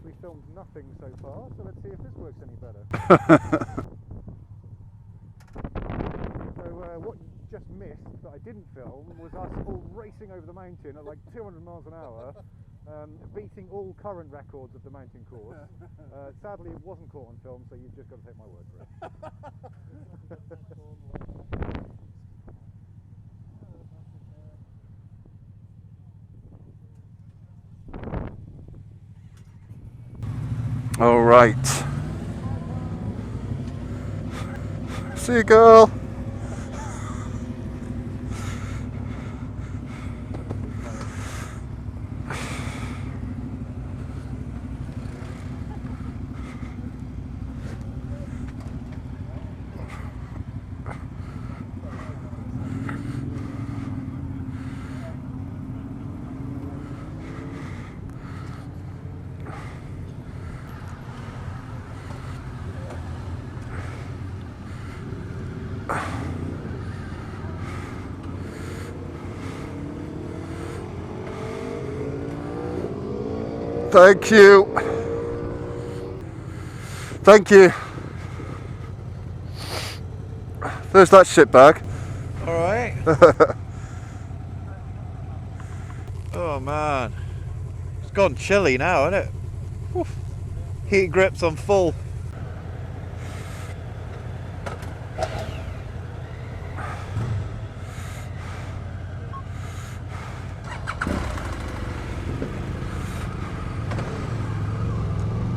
obviously filmed nothing so far, so let's see if this works any better. So what you just missed that I didn't film was us all racing over the mountain at like 200 miles an hour, beating all current records of the mountain course. Sadly it wasn't caught on film, so you've just got to take my word for it. All right. See you, girl. Thank you. Thank you. There's that shit bag. Alright. Oh man. It's gone chilly now, isn't it? Oof. Heat grips on full.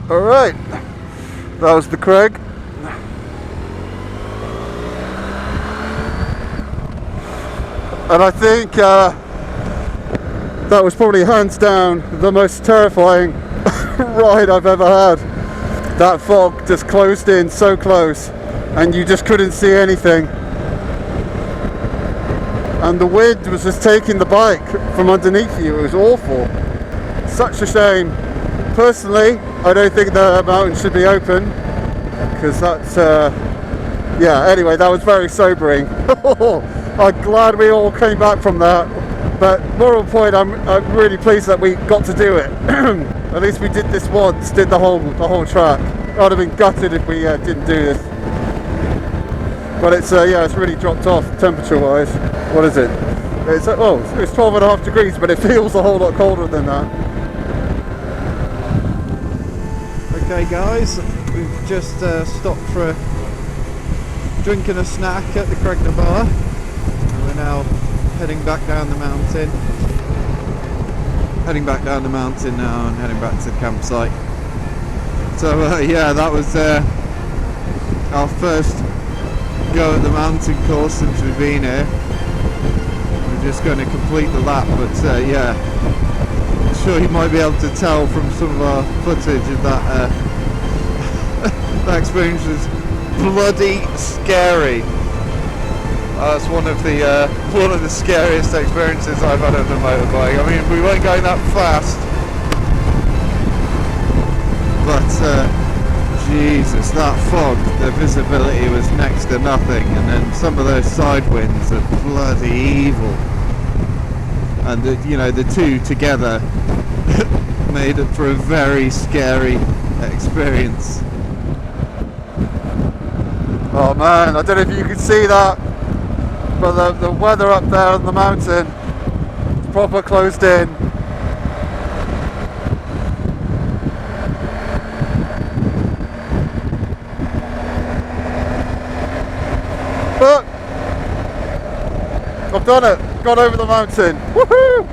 Alright, that was the Craig. And I think that was probably hands down the most terrifying ride I've ever had. That fog just closed in so close and you just couldn't see anything. And the wind was just taking the bike from underneath you. It was awful. Such a shame. Personally, I don't think the mountain should be open because that's yeah, anyway, that was very sobering. I'm glad we all came back from that, but moral point, I'm really pleased that we got to do it. At least we did this once, did the whole track. I'd have been gutted if we didn't do this, but it's yeah, it's really dropped off temperature wise. What is it? It's it's 12.5 degrees, but it feels a whole lot colder than that. Okay guys, we've just stopped for a drink and a snack at the Cregna Bar. We're now heading back down the mountain. Heading back down the mountain now and heading back to the campsite. So yeah, that was our first go at the mountain course since we've been here. We're just going to complete the lap, but yeah, I'm sure you might be able to tell from some of our footage of that that experience was bloody scary. That's one of the scariest experiences I've had on a motorbike. I mean, we weren't going that fast, but Jesus, that fog, the visibility was next to nothing, and then some of those side winds are bloody evil. And you know, the two together made it for a very scary experience. Oh man, I don't know if you can see that, but the weather up there on the mountain is proper closed in. But I've done it, got over the mountain. Woohoo!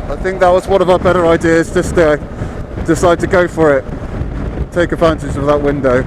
I think that was one of our better ideas, just to decide to go for it, take advantage of that window.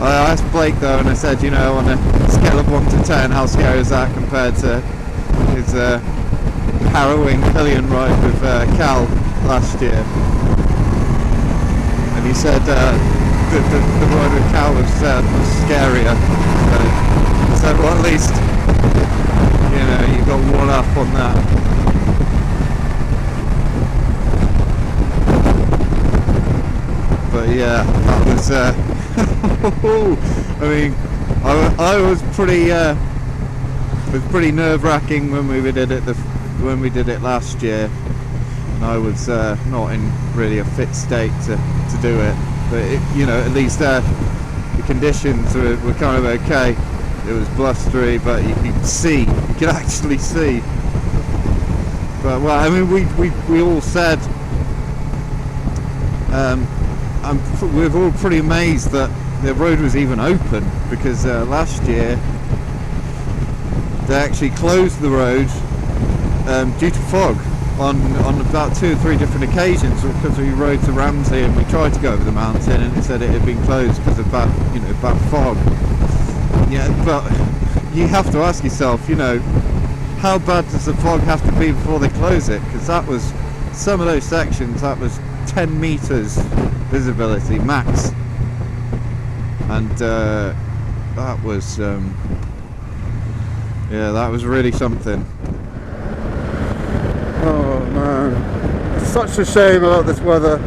I asked Blake though, and I said, you know, on a scale of 1 to 10, how scary is that compared to his harrowing pillion ride with Cal? last year, and he said the ride with Cal was scarier. So he said, well, at least you got one up on that. But yeah, that was. I mean, I was pretty. It was pretty nerve-wracking when we did it last year, and I was not in really a fit state to do it. But at least the conditions were kind of okay. It was blustery, but you could actually see. But well, I mean, we all said. We're all pretty amazed that the road was even open, because last year they actually closed the road due to fog on about 2 or 3 different occasions, because we rode to Ramsey and we tried to go over the mountain and it said it had been closed because of bad fog. Yeah, but you have to ask yourself, how bad does the fog have to be before they close it? Because that was, some of those sections, that was 10 meters visibility max, and that was that was really something. Oh man, it's such a shame about this weather.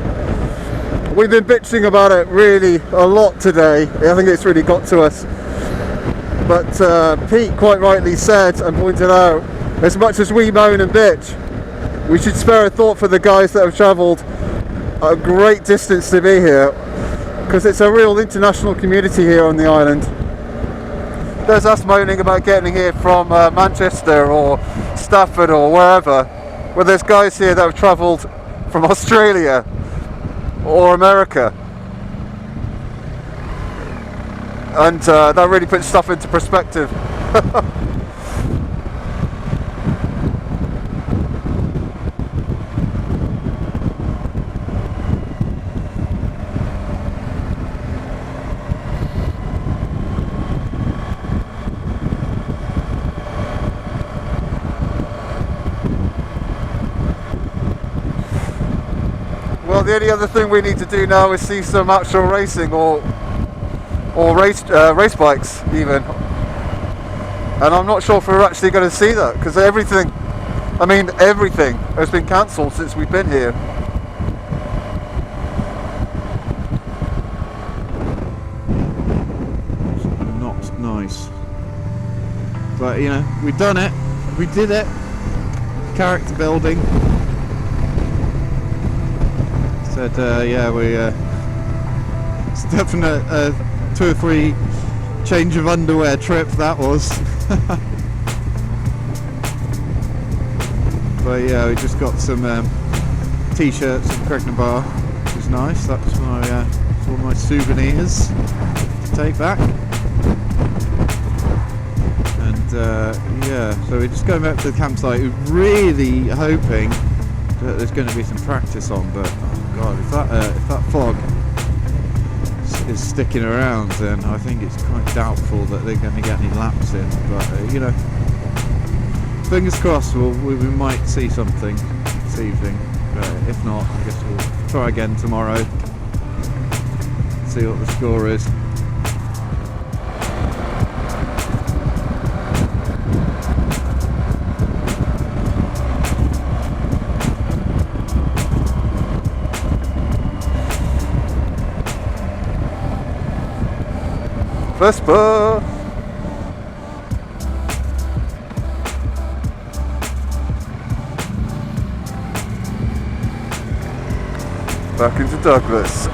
We've been bitching about it really a lot today. I think it's really got to us. But Pete quite rightly said and pointed out, as much as we moan and bitch, we should spare a thought for the guys that have travelled a great distance to be here, because it's a real international community here on the island. There's us moaning about getting here from Manchester or Stafford or wherever, where there's guys here that have travelled from Australia or America, and that really puts stuff into perspective. Well, the only other thing we need to do now is see some actual racing or race bikes even, and I'm not sure if we're actually going to see that, because everything has been cancelled since we've been here. Not nice, but we've done it, we did it. Character building. Said it's definite 2 or 3 change of underwear trip that was. But yeah, we just got some t-shirts from Cregna Bar, which is nice. That's one of my souvenirs to take back. And so we're just going back to the campsite. We're really hoping that there's going to be some practice on, but oh god, if that fog is sticking around, then I think it's quite doubtful that they're going to get any laps in. But fingers crossed, we might see something this evening. But if not, I guess we'll try again tomorrow, see what the score is. Vespa! Back into Douglas.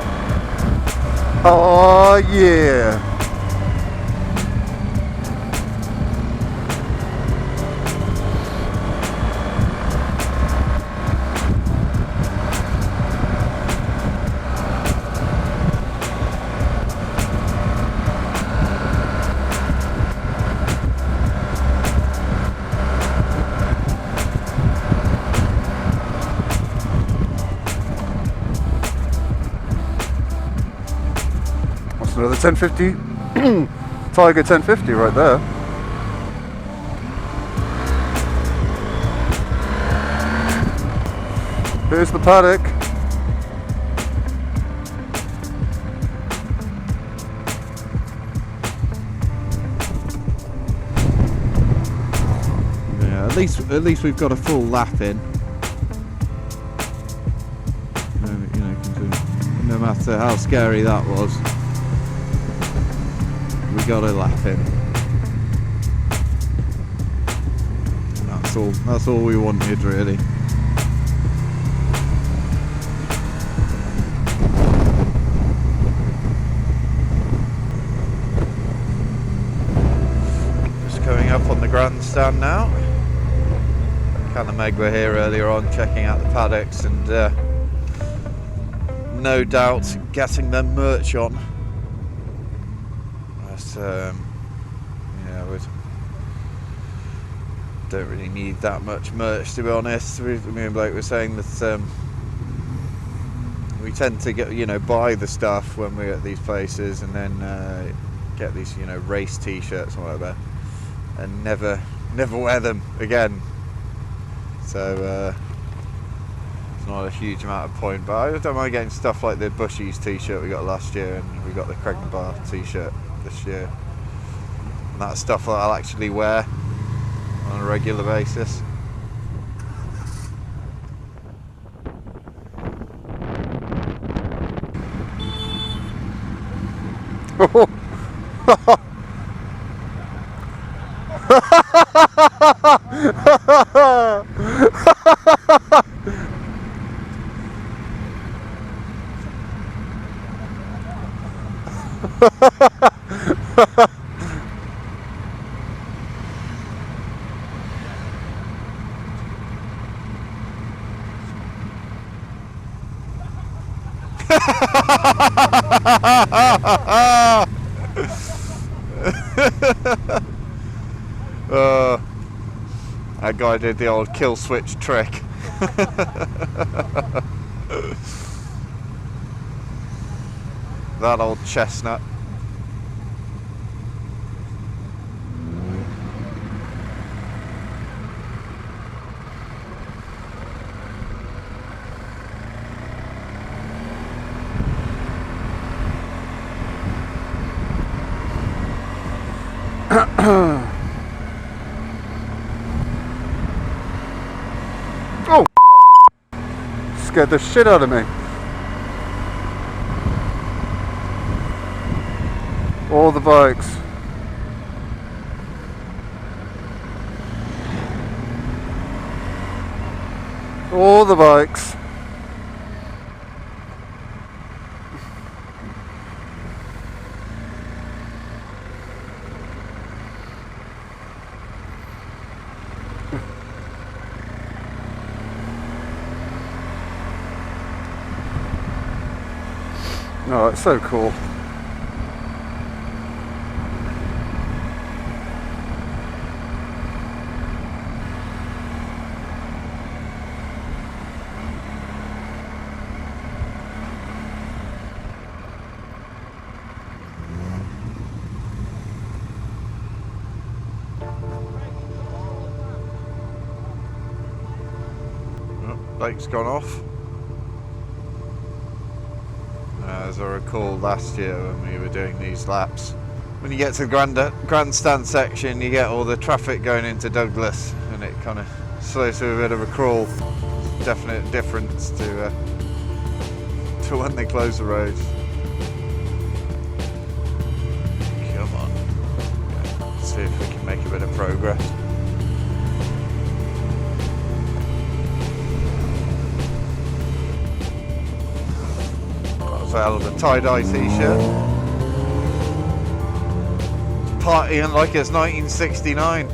Oh yeah! Another 1050 Tiger 1050 right there. Here's the paddock. Yeah, at least we've got a full lap in. You know, no matter how scary that was, we got a lap in. That's all we wanted, really. Just coming up on the grandstand now. Cal and Meg were here earlier on checking out the paddocks and no doubt getting their merch on. But yeah, we don't really need that much merch, to be honest. Me and Blake were saying that we tend to get, buy the stuff when we're at these places and then get these, race t-shirts or whatever, and never wear them again. So it's not a huge amount of point, but I don't mind getting stuff like the Bushies t-shirt we got last year, and we got the Craig and Bar t-shirt this year. And that's stuff that I'll actually wear on a regular basis. That guy did the old kill switch trick. That old chestnut. Oh! Scared the shit out of me. All the bikes. All the bikes. Oh, it's so cool. Blake's gone off. As I recall last year when we were doing these laps, when you get to the grandstand section, you get all the traffic going into Douglas, and it kind of slows to a bit of a crawl. Definite difference to when they close the roads. Come on, let's see if we can make a bit of progress. Hell of a tie-dye t-shirt. Partying like it's 1969.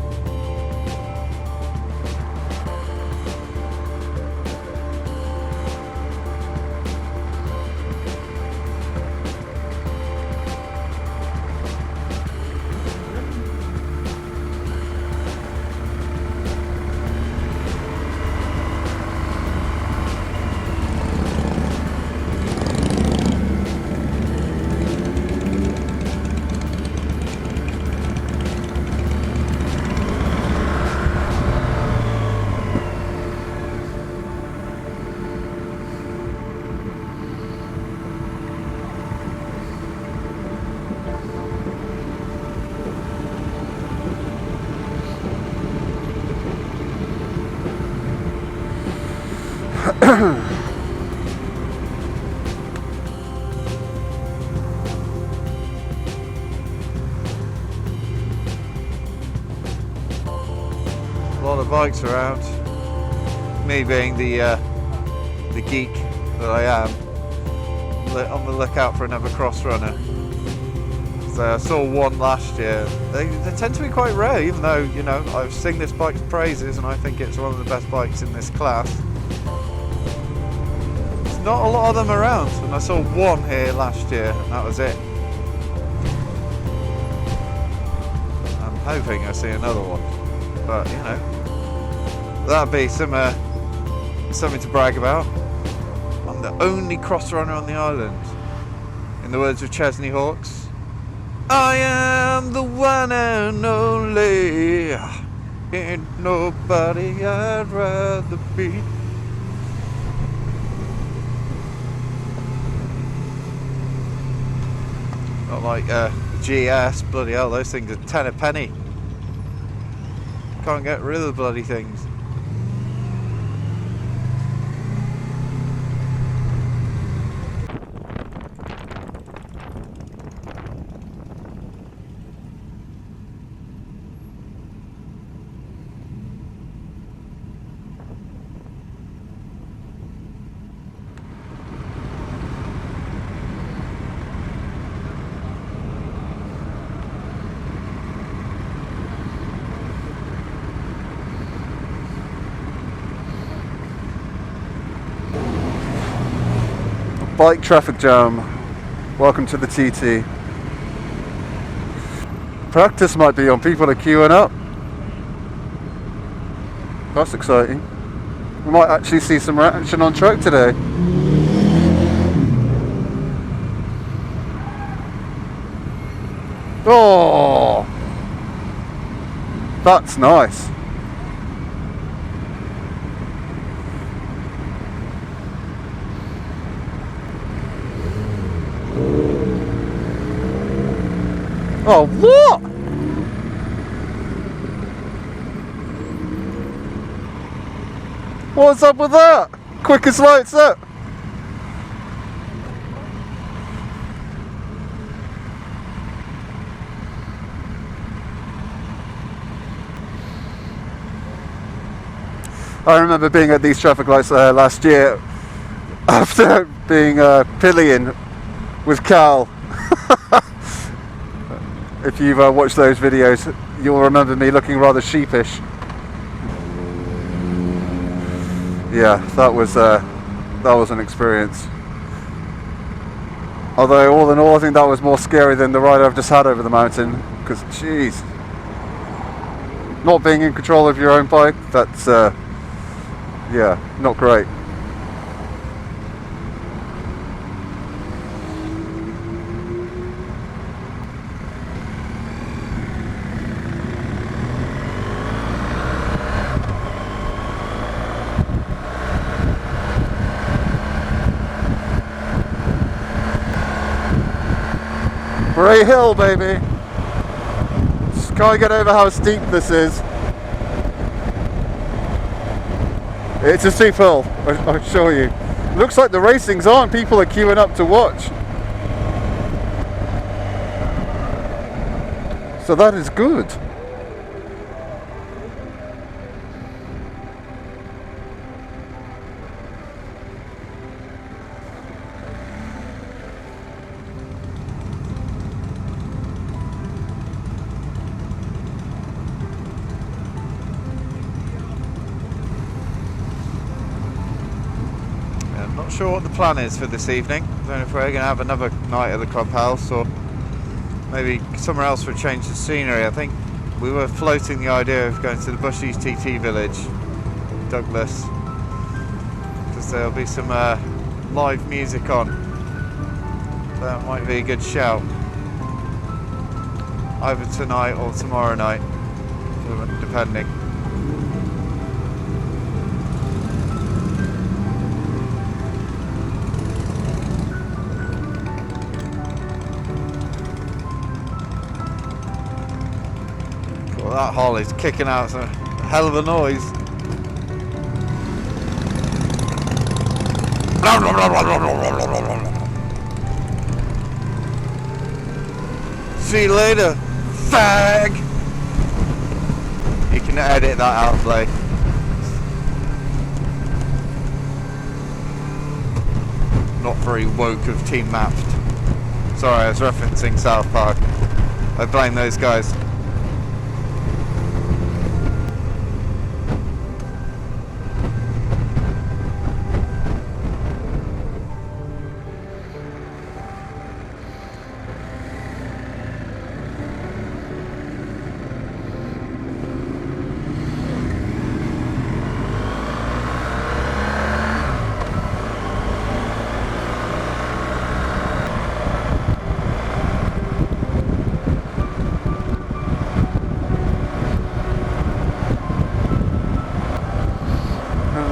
A lot of bikes around. Me being the geek that I am, on the lookout for another cross runner. So I saw one last year. They tend to be quite rare, even though, you know, I've sung this bike's praises and I think it's one of the best bikes in this class. There's not a lot of them around, and I saw one here last year and that was it. I'm hoping I see another one, but you know, that'd be something to brag about. I'm the only cross runner on the island. In the words of Chesney Hawkes, I am the one and only. Ain't nobody I'd rather be. Not like GS, bloody hell, those things are 10 a penny. Can't get rid of the bloody things. Bike traffic jam. Welcome to the TT. Practice might be on, people are queuing up. That's exciting. We might actually see some action on track today. Oh, that's nice. Oh, what? What's up with that? Quick as lights up. I remember being at these traffic lights last year after being pillion with Cal. If you've watched those videos, you'll remember me looking rather sheepish. Yeah, that was an experience. Although all in all, I think that was more scary than the ride I've just had over the mountain. Because, jeez, not being in control of your own bike, that's yeah, not great. Bray Hill, baby. Just can't get over how steep this is. It's a steep hill, I'll show you. Looks like the racing's on, people are queuing up to watch. So that is good. Not sure what the plan is for this evening. I don't know if we're going to have another night at the clubhouse or maybe somewhere else for a change of scenery. I think we were floating the idea of going to the Bushies TT village, Douglas, because there'll be some live music on. That might be a good shout. Either tonight or tomorrow night, depending. That Holly's kicking out some hell of a noise. See you later, fag. You can edit that out, Blake. Not very woke of Team Mapped. Sorry, I was referencing South Park. I blame those guys.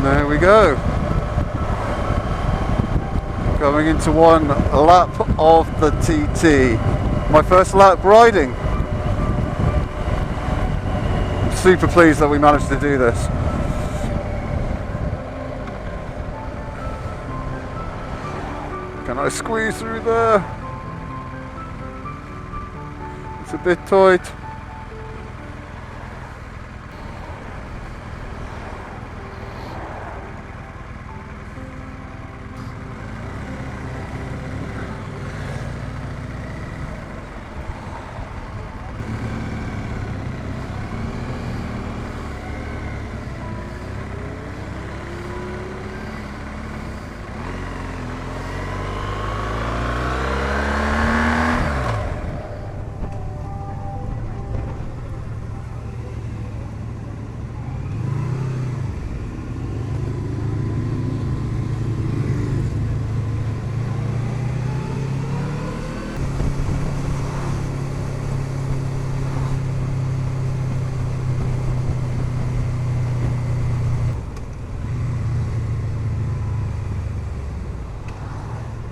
There we go. Going into one lap of the TT. My first lap riding. I'm super pleased that we managed to do this. Can I squeeze through there? It's a bit tight.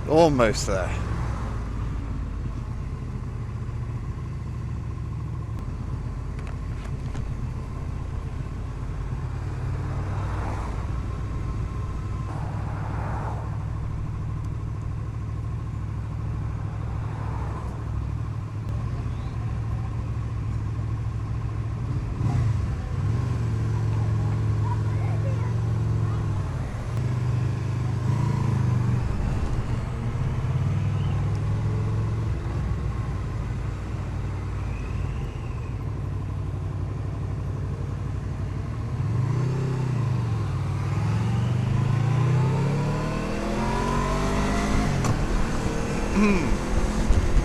Almost there.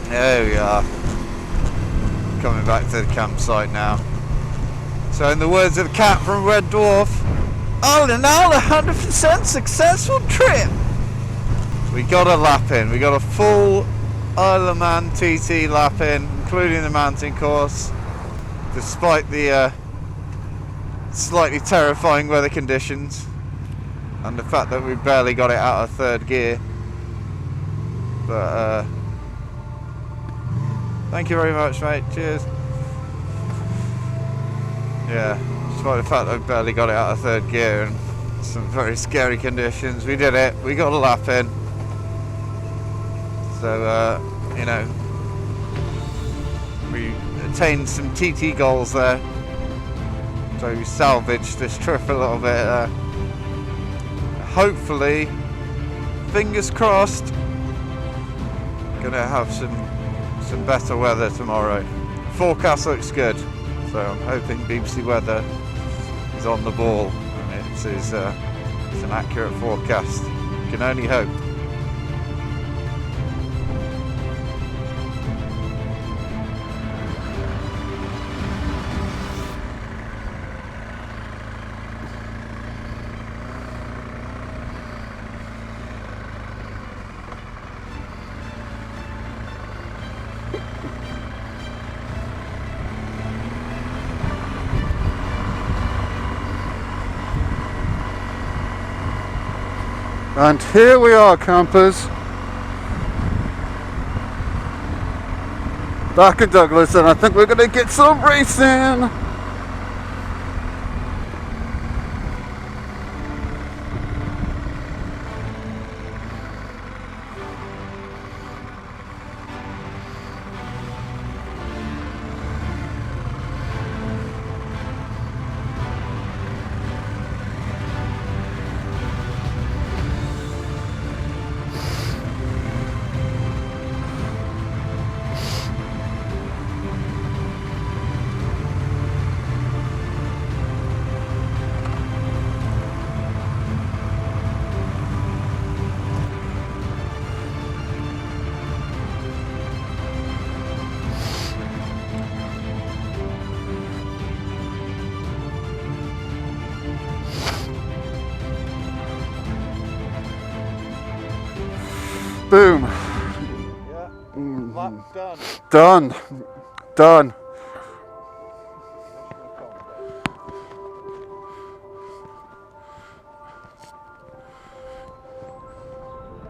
There we are. Coming back to the campsite now. So in the words of the cat from Red Dwarf, all in all, 100% successful trip. We got a lap in. We got a full Isle of Man TT lap in, including the mountain course, despite the slightly terrifying weather conditions and the fact that we barely got it out of third gear. But thank you very much, mate. Cheers. Yeah, despite the fact that we barely got it out of third gear and some very scary conditions, we did it. We got a lap in. So, you know, we attained some TT goals there. So we salvaged this trip a little bit. Hopefully, fingers crossed, gonna have some better weather tomorrow. Forecast looks good, so I'm hoping BBC Weather is on the ball and it's an accurate forecast. Can only hope. And here we are, campers, back in Douglas, and I think we're going to get some racing. Boom. Yeah. Lap done. Done. Done.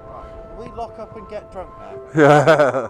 Right. We lock up and get drunk now. Yeah.